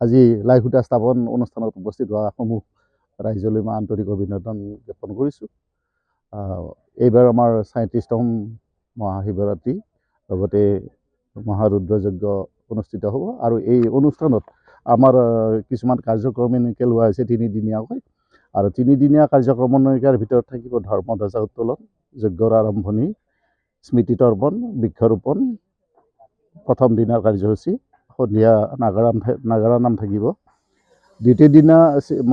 আজি লাই সূতা স্থাপন অনুষ্ঠানত উপস্থিত হোৱা সমূহ ৰাইজলৈ মই আন্তৰিক অভিনন্দন জ্ঞাপন কৰিছোঁ। এইবাৰ আমাৰ ৩৭তম মহাশিৱৰাত্ৰি, লগতে মহাৰুদ্ৰযজ্ঞ অনুষ্ঠিত হ'ব আৰু এই অনুষ্ঠানত আমাৰ কিছুমান কাৰ্যক্ৰমণিকা লোৱা হৈছে তিনিদিনীয়াকৈ। আৰু তিনিদিনীয়া কাৰ্যক্ৰমণিকাৰ ভিতৰত থাকিব ধৰ্মধ্বজা উত্তোলন, যজ্ঞৰ আৰম্ভণি, স্মৃতি তৰ্পণ, বৃক্ষৰোপণ, প্ৰথম দিনাৰ কাৰ্যসূচী, সন্ধিয়া নাগাৰা নাম থাকিব। দ্বিতীয় দিনা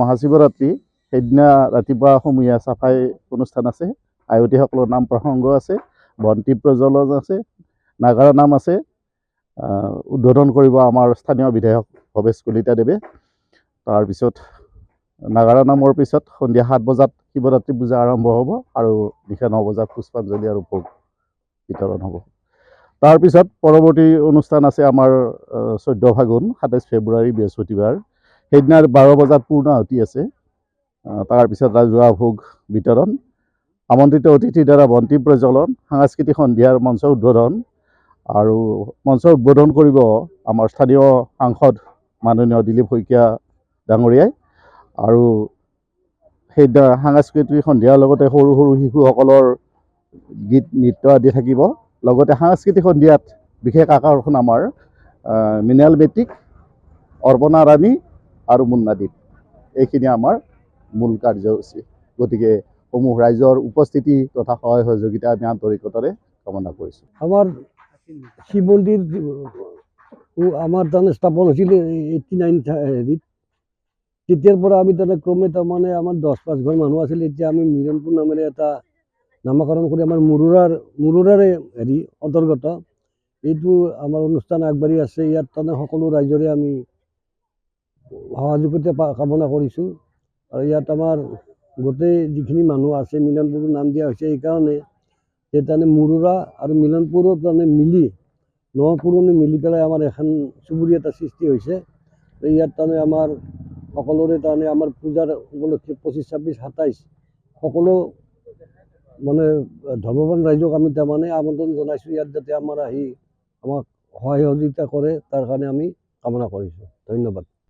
মহাশিৱৰাত্ৰি, সেইদিনা ৰাতিপুৱা সমূহীয়া চাফাই অনুষ্ঠান আছে, আয়তীসকলৰ নাম প্ৰসংগ আছে, বন্তি প্ৰজ্বলন আছে, নাগাৰা নাম আছে। উদ্বোধন কৰিব আমাৰ স্থানীয় বিধায়ক ভৱেশ কলিতাদেৱে। তাৰপিছত নাগাৰা নামৰ পিছত সন্ধিয়া ৭ বজাত শিৱৰাত্ৰি পূজা আৰম্ভ হ'ব আৰু নিশা 9 বজাত পুষ্পাঞ্জলি আৰু ভোগ বিতৰণ হ'ব। তাৰপিছত পৰৱৰ্তী অনুষ্ঠান আছে আমাৰ 14 ফাগুন 27 ফেব্ৰুৱাৰী বৃহস্পতিবাৰ, সেইদিনা 12 বজাত পূৰ্ণাহুতি আছে। তাৰপিছত ৰাজহুৱা ভোগ বিতৰণ, আমন্ত্ৰিত অতিথিৰ দ্বাৰা বন্তি প্ৰজ্বলন, সাংস্কৃতিক সন্ধিয়াৰ মঞ্চ উদ্বোধন। আৰু মঞ্চ উদ্বোধন কৰিব আমাৰ স্থানীয় সাংসদ মাননীয় দিলীপ শইকীয়া ডাঙৰীয়াই। আৰু সেইদিনা সাংস্কৃতিক সন্ধিয়াৰ লগতে সৰু সৰু শিশুসকলৰ গীত নৃত্য আদি থাকিব। লগতে সাংস্কৃতিক সন্ধিয়াত বিশেষ আকৰ্ষণ আমাৰ মৃণাল বেতিক, অৰ্পণা ৰাণী আৰু মুন্নাদ্বীপ। এইখিনি আমাৰ মূল কাৰ্যসূচী। গতিকে সমূহ ৰাইজৰ উপস্থিতি তথা সহায় সহযোগিতা আমি আন্তৰিকতাৰে কামনা কৰিছোঁ। আমাৰ শিৱ মন্দিৰ আমাৰ তাৰমানে স্থাপন হৈছিল 89 হেৰিত। তেতিয়াৰ পৰা আমি ক্ৰমে তাৰমানে আমাৰ 10-5 ঘৰ মানুহ আছিল। এতিয়া আমি মিলনপুৰ নামেৰে এটা নামকৰণ কৰি আমাৰ মুৰুৰাৰে হেৰি অন্তৰ্গত এইটো আমাৰ অনুষ্ঠান আগবাঢ়ি আছে। ইয়াত তাৰমানে সকলো ৰাইজৰে আমি সহযোগিতা কামনা কৰিছোঁ। আৰু ইয়াত আমাৰ গোটেই যিখিনি মানুহ আছে, মিলনপুৰ নাম দিয়া হৈছে এইকাৰণে যে তাৰমানে মুৰুৰা আৰু মিলনপুৰত তাৰমানে মিলি পুৰণি মিলি পেলাই আমাৰ এখন চুবুৰী এটা সৃষ্টি হৈছে। ইয়াত তাৰমানে আমাৰ সকলোৰে তাৰমানে আমাৰ পূজাৰ উপলক্ষে 25, 26, 27 সকলো মানে ধৰ্মৱান ৰাইজক আমি তাৰমানে আমন্ত্ৰণ জনাইছোঁ। ইয়াত যাতে আমাৰ আহি আমাক সহায় সহযোগিতা কৰে তাৰ কাৰণে আমি কামনা কৰিছোঁ। ধন্যবাদ।